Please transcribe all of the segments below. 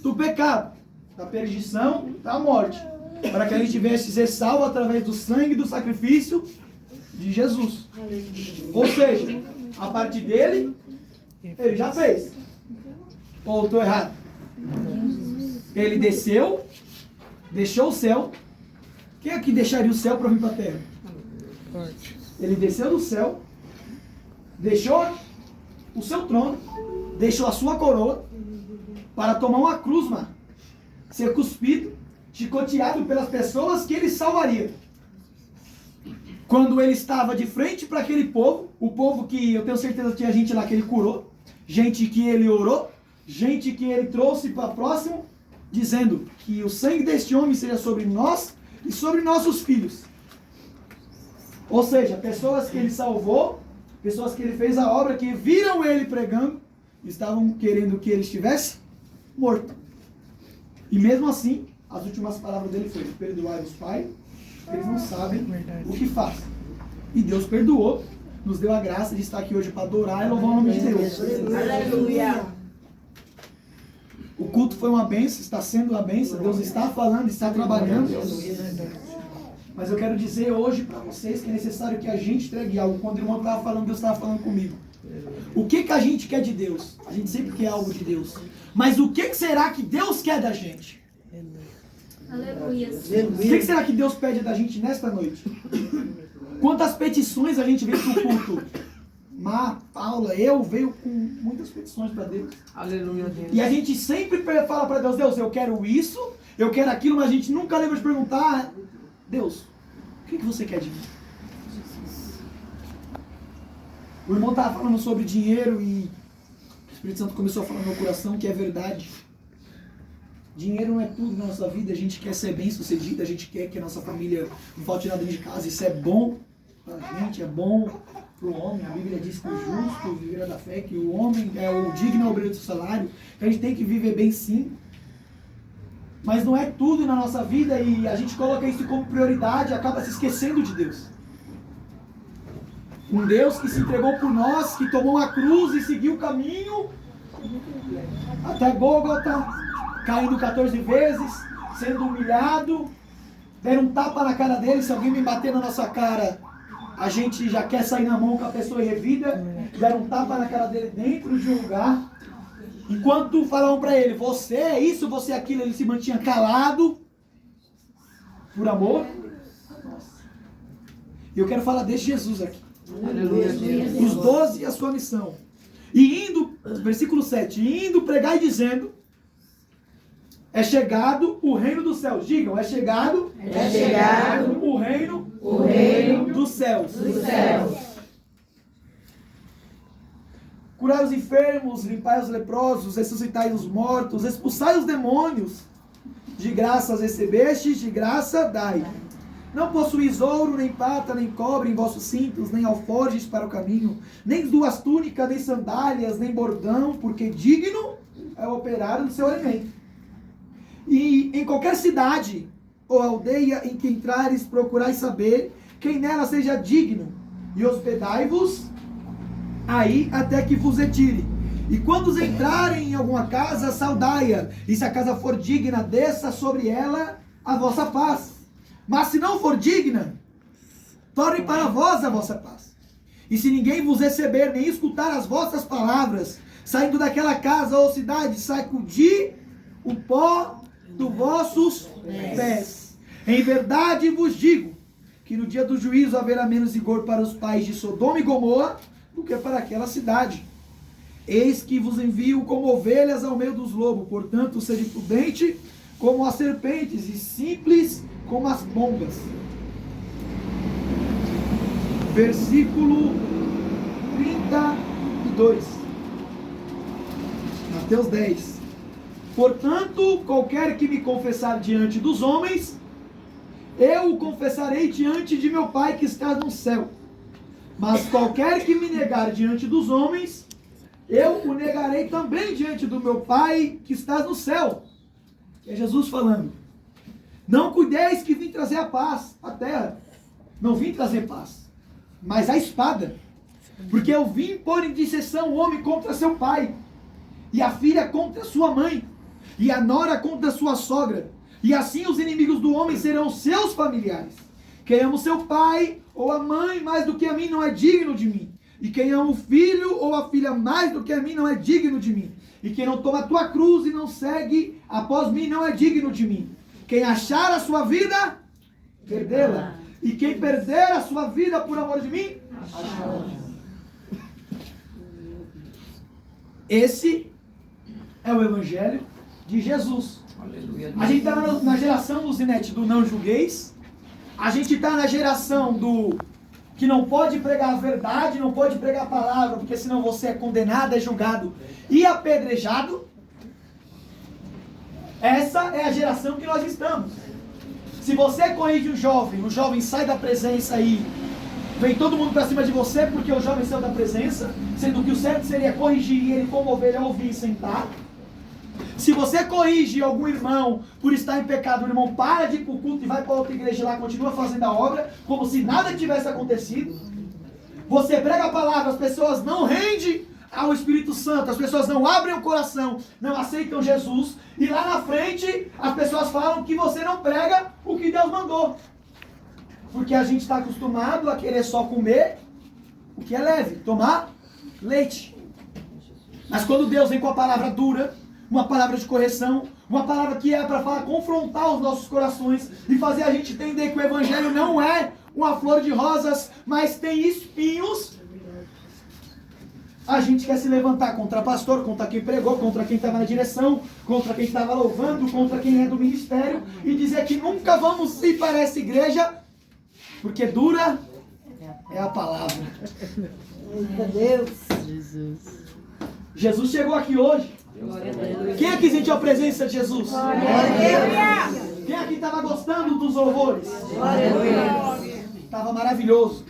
do pecado, da perdição, da morte, para que a gente viesse ser salvo através do sangue e do sacrifício de Jesus. Ou seja, a partir dele, ele já fez. Ou estou errado? Ele desceu, deixou o céu. Quem aqui deixaria o céu para vir para a terra? Ele desceu do céu, deixou o seu trono, deixou a sua coroa para tomar uma cruz, mano, ser cuspido, chicoteado pelas pessoas que ele salvaria. Quando ele estava de frente para aquele povo, o povo que eu tenho certeza que tinha gente lá que ele curou, gente que ele orou, gente que ele trouxe para próximo, dizendo que o sangue deste homem seja sobre nós e sobre nossos filhos. Ou seja, pessoas que ele salvou, pessoas que ele fez a obra, que viram ele pregando, estavam querendo que ele estivesse morto. E mesmo assim, as últimas palavras dele foram: perdoai-os, Pai, eles não sabem o que fazem. E Deus perdoou, nos deu a graça de estar aqui hoje para adorar e louvar o nome de Deus. Aleluia. O culto foi uma bênção, está sendo uma bênção, Deus está falando, está trabalhando. Mas eu quero dizer hoje para vocês que é necessário que a gente entregue algo. Quando o irmão estava falando, Deus estava falando comigo. O que a gente quer de Deus? A gente sempre quer algo de Deus. Mas o que será que Deus quer da gente? Aleluia. O que será que Deus pede da gente nesta noite? Quantas petições a gente veio para o culto? Má, Paula, eu veio com muitas petições para Deus. Aleluia, Deus. E a gente sempre fala para Deus: Deus, eu quero isso, eu quero aquilo, mas a gente nunca lembra de perguntar: Deus, o que você quer de mim? O irmão estava falando sobre dinheiro e o Espírito Santo começou a falar no meu coração que é verdade. Dinheiro não é tudo na nossa vida, a gente quer ser bem sucedido, a gente quer que a nossa família não falte nada dentro de casa, isso é bom para a gente, é bom para o homem. A Bíblia diz que o justo viverá da fé, que o homem é o digno obreiro do salário, que a gente tem que viver bem sim. Mas não é tudo na nossa vida e a gente coloca isso como prioridade e acaba se esquecendo de Deus. Um Deus que se entregou por nós, que tomou a cruz e seguiu o caminho até Gólgota, caindo 14 vezes, sendo humilhado, deram um tapa na cara dele. Se alguém me bater na nossa cara, a gente já quer sair na mão com a pessoa e revida. Deram um tapa na cara dele dentro de um lugar. Enquanto falavam para ele: você é isso, você é aquilo, ele se mantinha calado por amor. E eu quero falar desse Jesus aqui. Aleluia, Deus. Os 12 e a sua missão. E indo, versículo 7, indo pregar e dizendo: é chegado o reino dos céus. Digam: é chegado o reino dos céus. Curai os enfermos, limpai os leprosos, ressuscitai os mortos, expulsai os demônios. De graças recebestes, de graça dai. Não possuís ouro, nem prata, nem cobre em vossos cintos, nem alforjes para o caminho, nem 2 túnicas, nem sandálias, nem bordão, porque digno é o operário do seu alimento. E em qualquer cidade ou aldeia em que entrares, procurai saber quem nela seja digno, e hospedai-vos aí até que vos retire. E quando entrarem em alguma casa, saudai-a, e se a casa for digna, desça sobre ela a vossa paz. Mas se não for digna, torne para vós a vossa paz. E se ninguém vos receber, nem escutar as vossas palavras, saindo daquela casa ou cidade, sacudi o pó dos vossos pés. Em verdade vos digo, que no dia do juízo haverá menos rigor para os pais de Sodoma e Gomorra do que para aquela cidade. Eis que vos envio como ovelhas ao meio dos lobos, portanto, sede prudente como as serpentes e simples como as pombas. Versículo 32. Mateus 10. Portanto, qualquer que me confessar diante dos homens, eu o confessarei diante de meu Pai que está no céu. Mas qualquer que me negar diante dos homens, eu o negarei também diante do meu Pai que está no céu. É Jesus falando. Não cuideis que vim trazer a paz à terra. Não vim trazer paz, mas a espada. Porque eu vim pôr em disseção o homem contra seu pai, e a filha contra sua mãe. e a nora contra sua sogra. E assim os inimigos do homem serão seus familiares. Quem ama o seu pai ou a mãe mais do que a mim não é digno de mim. E quem ama o filho ou a filha mais do que a mim não é digno de mim. E quem não toma a tua cruz e não segue após mim não é digno de mim. Quem achar a sua vida, perdê-la. E quem perder a sua vida por amor de mim, achá-la. Esse é o Evangelho de Jesus. A gente está na geração, Luzinete, do não julgueis. A gente está na geração do que não pode pregar a verdade, não pode pregar a palavra, porque senão você é condenado, é julgado e apedrejado. Essa é a geração que nós estamos. Se você corrige o jovem sai da presença e vem todo mundo para cima de você porque o jovem saiu da presença, sendo que o certo seria corrigir ele como ovelha, ouvir e sentar. Se você corrige algum irmão por estar em pecado, o irmão para de ir para o culto e vai para outra igreja lá, continua fazendo a obra, como se nada tivesse acontecido. Você prega a palavra, as pessoas não rendem ao Espírito Santo, as pessoas não abrem o coração, não aceitam Jesus, e lá na frente as pessoas falam que você não prega o que Deus mandou. Porque a gente está acostumado a querer só comer o que é leve, tomar leite. Mas quando Deus vem com a palavra dura, uma palavra de correção, uma palavra que é para confrontar os nossos corações e fazer a gente entender que o Evangelho não é uma flor de rosas, mas tem espinhos, a gente quer se levantar contra pastor, contra quem pregou, contra quem estava na direção, contra quem estava louvando, contra quem é do ministério, e dizer que nunca vamos ir para essa igreja, porque dura é a palavra. Eita Deus. Jesus chegou aqui hoje. Quem aqui sentiu a presença de Jesus? Quem aqui estava gostando dos louvores? Estava maravilhoso.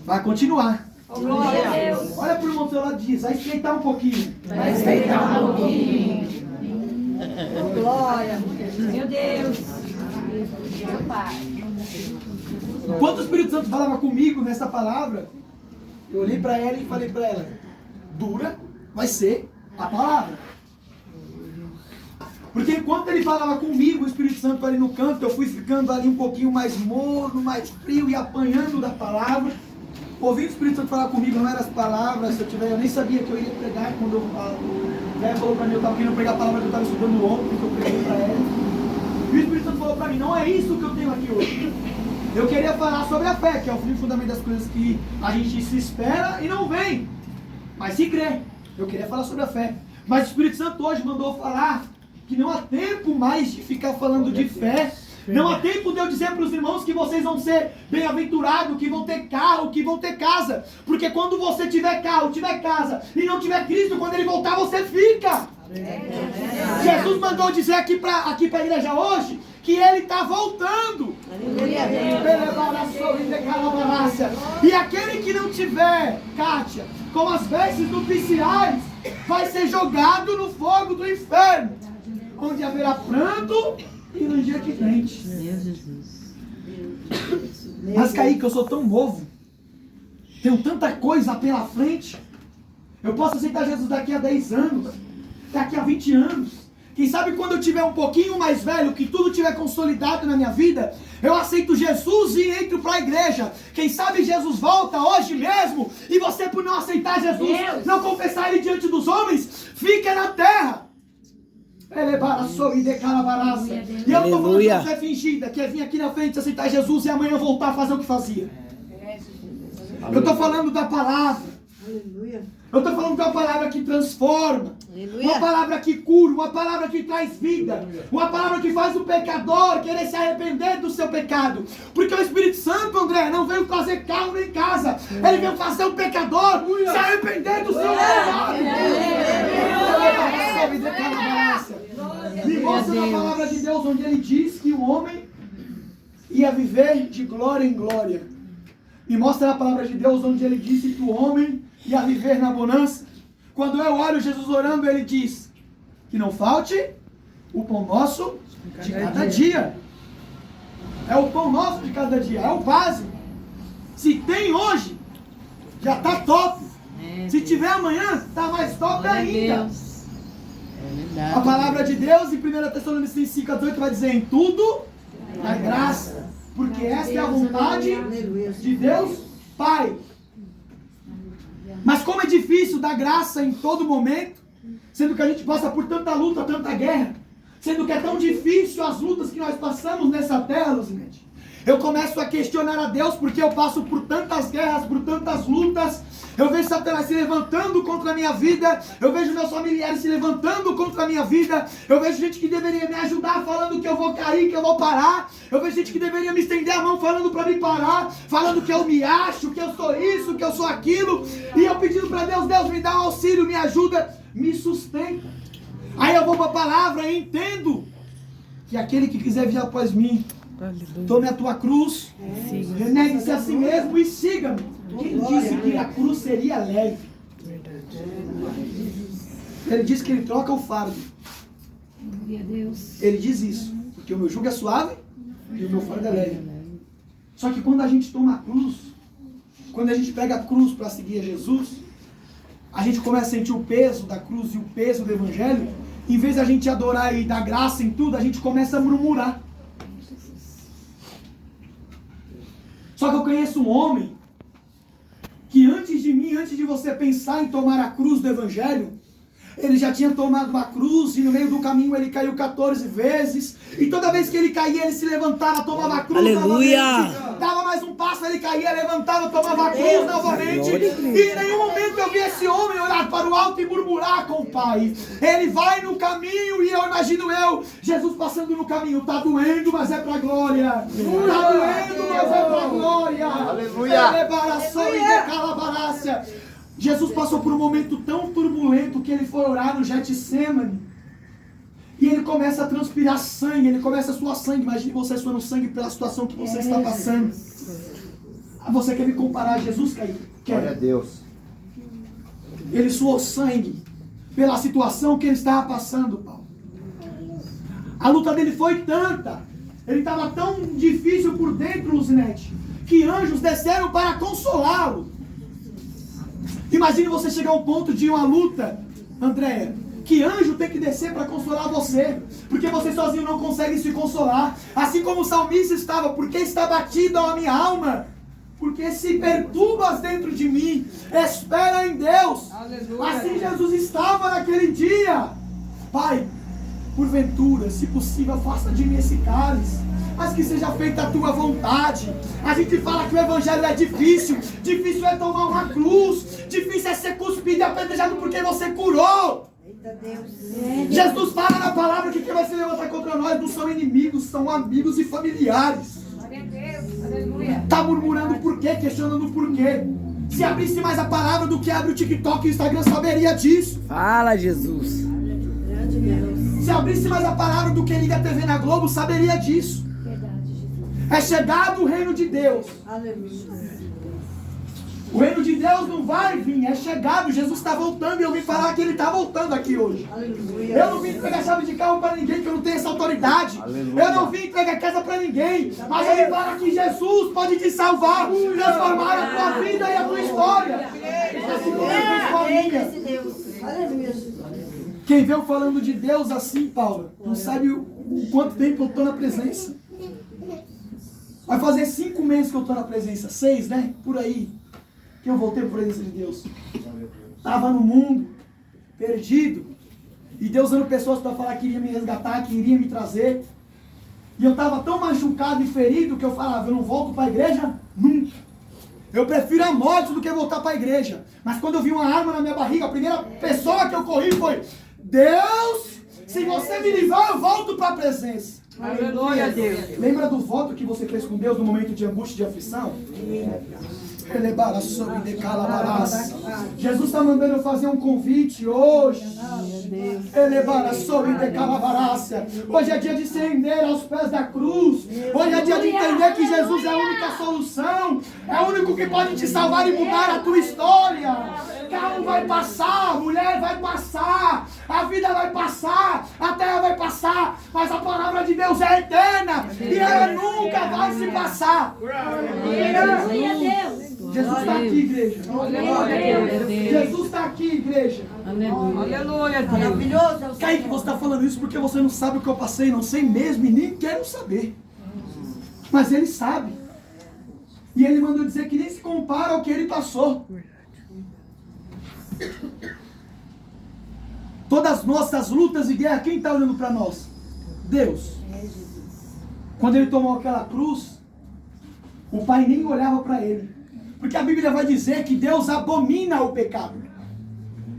Vai continuar. Olha para o irmão do seu lado e diz, vai estreitar um pouquinho. Vai estreitar um pouquinho. Glória. Meu Deus. Meu Pai. Enquanto o Espírito Santo falava comigo nessa palavra, eu olhei para ela e falei para ela, dura vai ser a palavra. Porque enquanto ele falava comigo, o Espírito Santo ali no canto, eu fui ficando ali um pouquinho mais morno, mais frio e apanhando da palavra. Ouvindo o Espírito Santo falar comigo, não eram as palavras, se eu nem sabia que eu iria pregar quando o velho falou para mim, eu estava querendo pregar a palavra que eu estava estudando ontem, que eu preguei para ela. E o Espírito Santo falou para mim, não é isso que eu tenho aqui hoje. Eu queria falar sobre a fé, que é o fim e fundamento das coisas que a gente se espera e não vem, mas se crê. Eu queria falar sobre a fé. Mas o Espírito Santo hoje mandou falar que não há tempo mais de ficar falando de fé. Não há tempo de eu dizer para os irmãos que vocês vão ser bem-aventurados, que vão ter carro, que vão ter casa. Porque quando você tiver carro, tiver casa e não tiver Cristo, quando Ele voltar, você fica. Jesus mandou dizer aqui para a igreja hoje que Ele está voltando. E aquele que não tiver, Kátia, com as vestes nupciais, vai ser jogado no fogo do inferno, onde haverá pranto e ranger de dentes. Mas Kaique, eu sou tão novo, tenho tanta coisa pela frente, eu posso aceitar Jesus daqui a 10 anos, daqui a 20 anos. Quem sabe quando eu tiver um pouquinho mais velho, que tudo tiver consolidado na minha vida, eu aceito Jesus e entro para a igreja. Quem sabe Jesus volta hoje mesmo, e você, por não aceitar Jesus, não confessar Ele diante dos homens, fica na terra. E eu não estou falando que você é fingida, que é vir aqui na frente aceitar Jesus e amanhã voltar a fazer o que fazia. Eu estou falando da palavra. Eu estou falando de uma palavra que transforma, uma palavra que cura, uma palavra que traz vida, uma palavra que faz o pecador querer se arrepender do seu pecado. Porque o Espírito Santo, André, não veio trazer carro nem casa, ele veio fazer o pecador se arrepender do seu pecado. Me mostra na palavra de Deus onde ele diz que o homem ia viver de glória em glória. Me mostra na palavra de Deus onde ele disse que o homem ia viver na bonança. Quando eu olho Jesus orando, ele diz que não falte o pão nosso de cada dia. É o pão nosso de cada dia, é o básico. Se tem hoje, já está top. Se tiver amanhã, está mais top ainda. A palavra de Deus em 1 Tessalonicenses 5:18 vai dizer em tudo na graça, porque esta é a vontade de Deus Pai. Mas como é difícil dar graça em todo momento, sendo que a gente passa por tanta luta, tanta guerra, sendo que é tão difícil as lutas que nós passamos nessa terra, Luzinete. Eu começo a questionar a Deus porque eu passo por tantas guerras, por tantas lutas. Eu vejo Satanás se levantando contra a minha vida. Eu vejo meus familiares se levantando contra a minha vida. Eu vejo gente que deveria me ajudar falando que eu vou cair, que eu vou parar. Eu vejo gente que deveria me estender a mão falando para me parar. Falando que eu me acho, que eu sou isso, que eu sou aquilo. E eu pedindo para Deus, Deus me dá um auxílio, me ajuda, me sustenta. Aí eu vou para a palavra e entendo que aquele que quiser vir após mim, tome a tua cruz, renegue-se a si mesmo e siga-me. Quem disse que a cruz seria leve? Ele diz que ele troca o fardo. Ele diz isso, porque o meu jugo é suave e o meu fardo é leve. Só que quando a gente toma a cruz, quando a gente pega a cruz para seguir a Jesus, a gente começa a sentir o peso da cruz e o peso do evangelho. Em vez de a gente adorar e dar graça em tudo, a gente começa a murmurar. Só que eu conheço um homem que antes de mim, antes de você pensar em tomar a cruz do evangelho, ele já tinha tomado uma cruz e no meio do caminho ele caiu 14 vezes. E toda vez que ele caía, ele se levantava, tomava a cruz. Aleluia! Novamente, dava mais um passo, ele caía, levantava, tomava a cruz novamente. E em nenhum momento eu vi esse homem olhar para o alto e murmurar com o Pai. Ele vai no caminho e eu imagino Jesus passando no caminho. Tá doendo, mas é pra glória. Tá doendo, mas é pra glória. Aleluia! Jesus passou por um momento tão turbulento que ele foi orar no Getsêmani. E ele começa a transpirar sangue, ele começa a suar sangue. Imagine você suando sangue pela situação que você está passando. Você quer me comparar a Jesus, Caio? Glória a Deus. Ele suou sangue pela situação que ele estava passando, Paulo. A luta dele foi tanta, ele estava tão difícil por dentro, Luzinete, que anjos desceram para consolá-lo. Imagine você chegar ao ponto de uma luta, Andréia, que anjo tem que descer para consolar você, porque você sozinho não consegue se consolar. Assim como o salmista estava, porque está batida a minha alma, porque se perturbas dentro de mim, espera em Deus. Aleluia. Assim Jesus estava naquele dia. Pai, porventura, se possível, afasta de mim esse cálice, mas que seja feita a tua vontade. A gente fala que o evangelho é difícil. Difícil é tomar uma cruz. Difícil é ser cuspido e apedrejado porque você curou. Eita Deus. Jesus fala na palavra que quem vai se levantar contra nós não são inimigos, são amigos e familiares. Glória a Deus. Aleluia. Tá murmurando por quê? Questionando por quê? Se abrisse mais a palavra do que abre o TikTok e o Instagram, saberia disso. Fala, Jesus. Se abrisse mais a palavra do que liga a TV na Globo, saberia disso. É chegado o reino de Deus. Aleluia. O reino de Deus não vai vir, é chegado. Jesus está voltando e eu vim falar que ele está voltando aqui hoje. Aleluia. Eu não vim entregar chave de carro para ninguém, que eu não tenho essa autoridade. Aleluia. Eu não vim entregar casa para ninguém, mas eu vim falar que Jesus pode te salvar, transformar a tua vida e a tua história. Assim como ele fez com a minha. Quem veio falando de Deus assim, Paulo, não sabe o quanto tempo eu estou na presença. Vai fazer 5 meses que eu estou na presença, 6, né? Por aí, que eu voltei para a presença de Deus. Estava no mundo, perdido, e Deus usando pessoas para falar que iria me resgatar, que iria me trazer. E eu estava tão machucado e ferido que eu falava, eu não volto para a igreja nunca. Eu prefiro a morte do que voltar para a igreja. Mas quando eu vi uma arma na minha barriga, a primeira pessoa que eu corri foi, Deus, se você me livrar, eu volto para a presença. Glória a Deus. Lembra do voto que você fez com Deus no momento de angústia e de aflição? Jesus está mandando eu fazer um convite hoje. Hoje é dia de se render aos pés da cruz. Hoje é dia de entender que Jesus é a única solução. É o único que pode te salvar e mudar a tua história. Carro vai passar, mulher vai passar, a vida vai passar, a terra vai passar, mas a palavra de Deus é eterna e ela nunca vai se passar. Jesus está aqui, igreja. Jesus está aqui, igreja. Aleluia. Maravilhoso é o Kaique, você está falando isso porque você não sabe o que eu passei, não sei mesmo e nem quero saber. Mas ele sabe. E ele mandou dizer que nem se compara ao que ele passou. Todas as nossas lutas e guerras, quem está olhando para nós? Deus. Quando ele tomou aquela cruz, o Pai nem olhava para ele. Porque a Bíblia vai dizer que Deus abomina o pecado.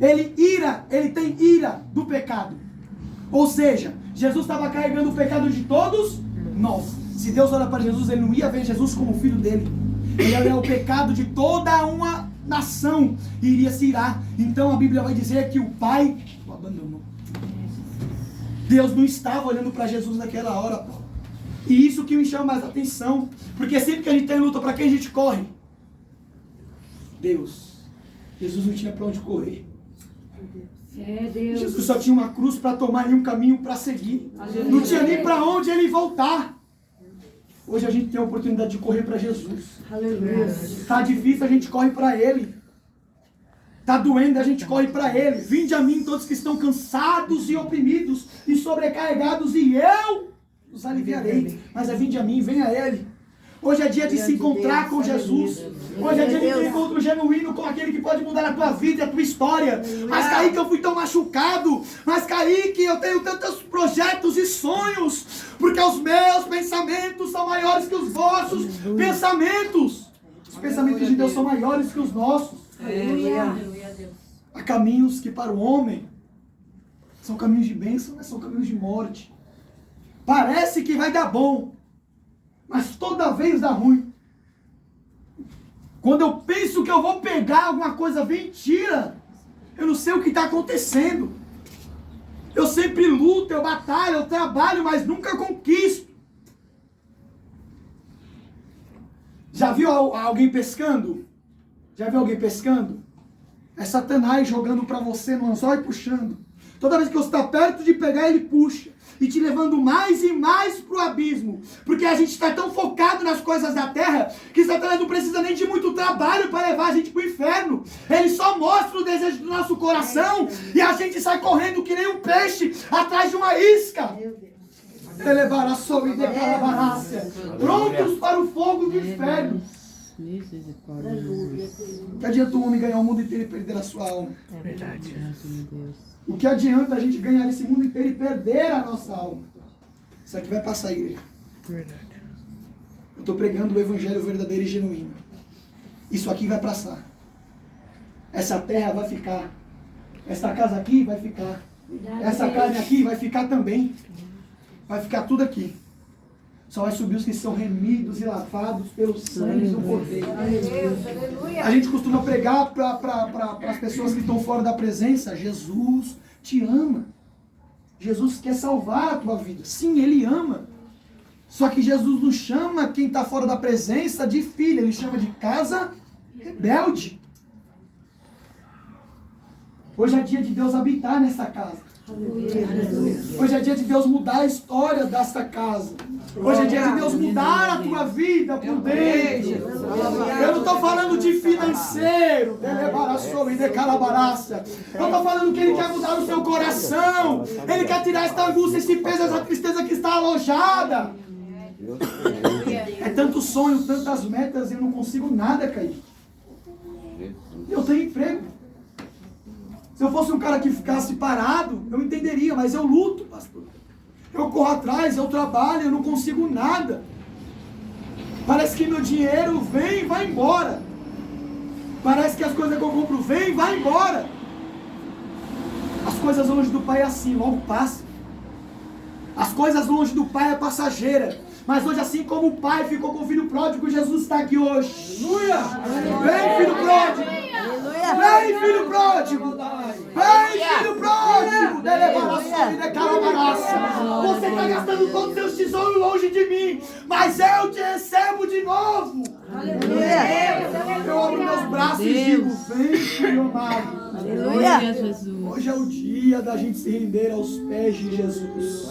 Ele tem ira do pecado. Ou seja, Jesus estava carregando o pecado de todos nós. Se Deus olha para Jesus, ele não ia ver Jesus como filho dele. Ele ia ver o pecado de toda uma nação e iria se irar. Então a Bíblia vai dizer que o Pai o abandonou. Deus não estava olhando para Jesus naquela hora, pô. E isso que me chama mais atenção. Porque sempre que a gente tem luta, para quem a gente corre? Deus. Jesus não tinha para onde correr. Deus. Jesus só tinha uma cruz para tomar e um caminho para seguir. Não tinha nem para onde ele voltar. Hoje a gente tem a oportunidade de correr para Jesus. Está difícil, a gente corre para Ele. Está doendo, a gente corre para Ele. Vinde a mim todos que estão cansados e oprimidos e sobrecarregados, e eu os aliviarei. Mas é vinde a mim, venha a Ele. Hoje é dia de se encontrar com Jesus. Hoje é dia de ter um encontro genuíno com aquele que pode mudar a tua vida e a tua história. Mas Kaique, eu fui tão machucado. Mas Kaique, eu tenho tantos projetos e sonhos. Porque os meus pensamentos são maiores que os vossos pensamentos. Os pensamentos de Deus são maiores que os nossos. Há caminhos que para o homem são caminhos de bênção, mas são caminhos de morte. Parece que vai dar bom, mas toda vez dá ruim. Quando eu penso que eu vou pegar alguma coisa, vem tira. Eu não sei o que está acontecendo. Eu sempre luto, eu batalho, eu trabalho, mas nunca conquisto. Já viu alguém pescando? Já viu alguém pescando? É Satanás jogando para você no anzol e puxando. Toda vez que você está perto de pegar, ele puxa. E te levando mais e mais para o abismo. Porque a gente está tão focado nas coisas da terra que Satanás não precisa nem de muito trabalho para levar a gente para o inferno. Ele só mostra o desejo do nosso coração e a gente sai correndo que nem um peixe atrás de uma isca. Elevar a sombra e declarar a barácia. Prontos para o fogo do inferno. O que adianta um homem ganhar o mundo inteiro e perder a sua alma? É verdade. O que adianta a gente ganhar esse mundo inteiro e perder a nossa alma? Isso aqui vai passar, igreja. Verdade. Eu estou pregando o evangelho verdadeiro e genuíno. Isso aqui vai passar. Essa terra vai ficar. Essa casa aqui vai ficar. Essa carne aqui vai ficar também. Vai ficar tudo aqui. Só vai subir os que são remidos e lavados pelo sangue do Cordeiro. A gente costuma pregar para as pessoas que estão fora da presença. Jesus te ama. Jesus quer salvar a tua vida. Sim, Ele ama. Só que Jesus não chama quem está fora da presença de filho. Ele chama de casa rebelde. Hoje é dia de Deus habitar nessa casa. Hoje é dia de Deus mudar a história dessa casa. Hoje é dia de Deus mudar a tua vida por dentro. Eu não estou falando de financeiro. Eu estou falando que Ele quer mudar o seu coração. Ele quer tirar esta angústia, esse peso, essa tristeza que está alojada. É tanto sonho, tantas metas, e eu não consigo nada, Kaique. Eu tenho emprego. Se eu fosse um cara que ficasse parado, eu entenderia, mas eu luto, pastor. Eu corro atrás, eu trabalho, eu não consigo nada. Parece que meu dinheiro vem e vai embora. Parece que as coisas que eu compro vêm e vai embora. As coisas longe do Pai é assim, logo passa. As coisas longe do Pai é passageira. Mas hoje, assim como o Pai ficou com o filho pródigo, Jesus está aqui hoje. Aleluia! Vem, filho pródigo! Vem, filho pródigo! Vem, filho pródigo! Você está gastando todos os seus tesouros longe de mim, mas eu te recebo de novo! Aleluia! Eu abro meus braços e digo, vem, filho amado! Aleluia! Hoje é o dia da gente se render aos pés de Jesus.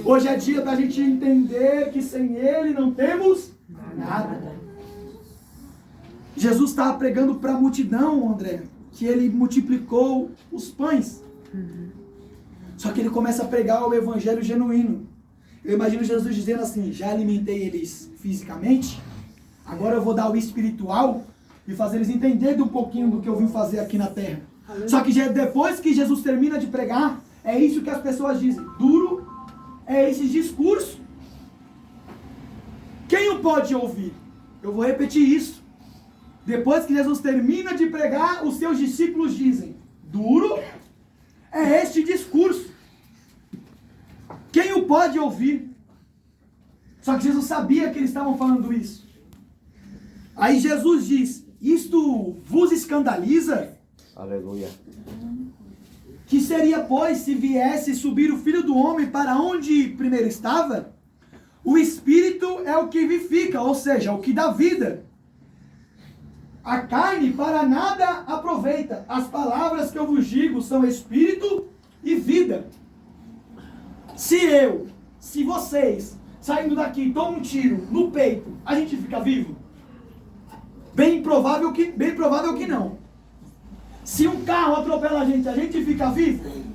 Hoje é dia da gente entender que sem Ele não temos nada. Jesus estava pregando para a multidão, André, que ele multiplicou os pães. Só que ele começa a pregar o evangelho genuíno. Eu imagino Jesus dizendo assim: já alimentei eles fisicamente, agora eu vou dar o espiritual e fazer eles entenderem um pouquinho do que eu vim fazer aqui na terra. Só que depois que Jesus termina de pregar, é isso que as pessoas dizem: duro é esse discurso. Quem o pode ouvir? Eu vou repetir isso. Depois que Jesus termina de pregar, os seus discípulos dizem: duro é este discurso. Quem o pode ouvir? Só que Jesus sabia que eles estavam falando isso. Aí Jesus diz: isto vos escandaliza? Aleluia. Que seria, pois, se viesse subir o Filho do Homem para onde primeiro estava? O Espírito é o que vivifica, ou seja, o que dá vida. A carne para nada aproveita. As palavras que eu vos digo são Espírito e vida. Se vocês, saindo daqui, tomam um tiro no peito, a gente fica vivo? Bem provável que não. Se um carro atropela a gente fica vivo?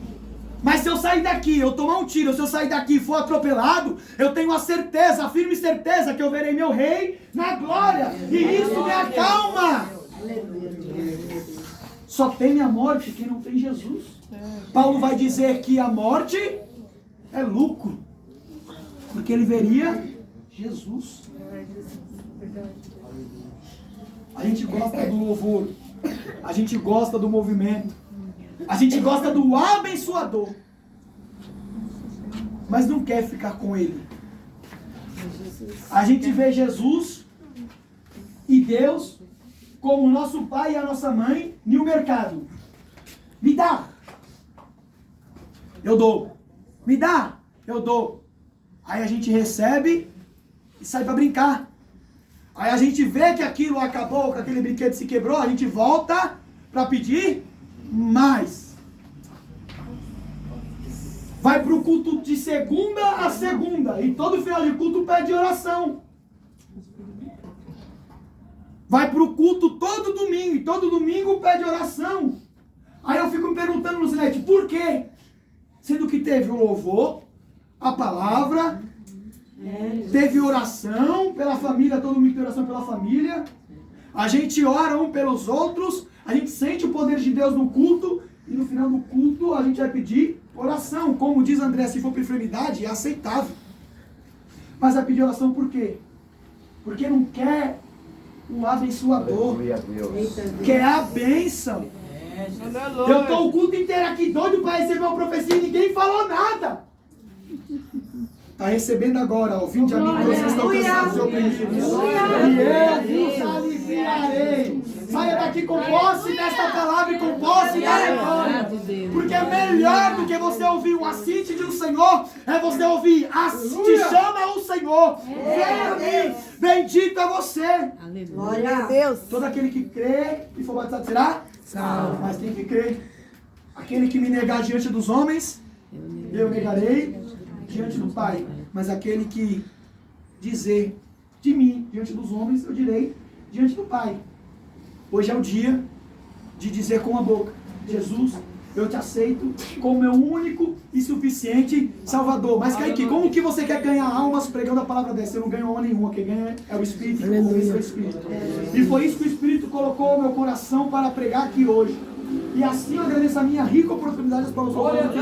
Mas se eu sair daqui, eu tomar um tiro, se eu sair daqui e for atropelado, eu tenho a firme certeza que eu verei meu rei na glória. E isso me acalma. Só teme a morte quem não tem Jesus. Paulo vai dizer que a morte é lucro, porque ele veria Jesus. A gente gosta do louvor, a gente gosta do movimento, a gente gosta do abençoador, mas não quer ficar com ele. A gente vê Jesus e Deus como o nosso pai e a nossa mãe no mercado. Me dá, eu dou. Me dá, eu dou. Aí a gente recebe e sai para brincar. Aí a gente vê que aquilo acabou, que aquele brinquedo se quebrou, a gente volta para pedir mais. Vai para o culto de segunda a segunda, e todo final de culto pede oração. Vai para o culto todo domingo, e todo domingo pede oração. Aí eu fico me perguntando no Zinete, por quê? Sendo que teve o louvor, a palavra, teve oração pela família, todo mundo tem oração pela família. A gente ora um pelos outros, a gente sente o poder de Deus no culto, e no final do culto a gente vai pedir oração. Como diz André, se for para enfermidade, é aceitável. Mas vai pedir oração por quê? Porque não quer um abençoador, quer a bênção. Eu estou o culto inteiro aqui doido para receber uma profecia e ninguém falou nada. Está recebendo agora, ó. Vinde a mim que vocês estão cansados e oprimidos. E eu vos aliviarei. Saia daqui com posse desta palavra e com posse da vitória. Porque é melhor do que você ouvir um assiste do Senhor, é você ouvir te chama o Senhor. Venha a mim. Bendito é você. Glória a Deus. Todo aquele que crê e for batizado será salvo. Mas tem que crer. Aquele que me negar diante dos homens, eu negarei diante do Pai. Mas aquele que dizer de mim diante dos homens, eu direi diante do Pai. Hoje é o dia de dizer com a boca: Jesus, eu te aceito como meu único e suficiente Salvador. Mas Kaique, como que você quer ganhar almas pregando a palavra dessa? Eu não ganho alma nenhuma. Quem ganha é o Espírito. É o Espírito. E foi isso que o Espírito colocou no meu coração para pregar aqui hoje. E assim eu agradeço a minha rica oportunidade para os outros.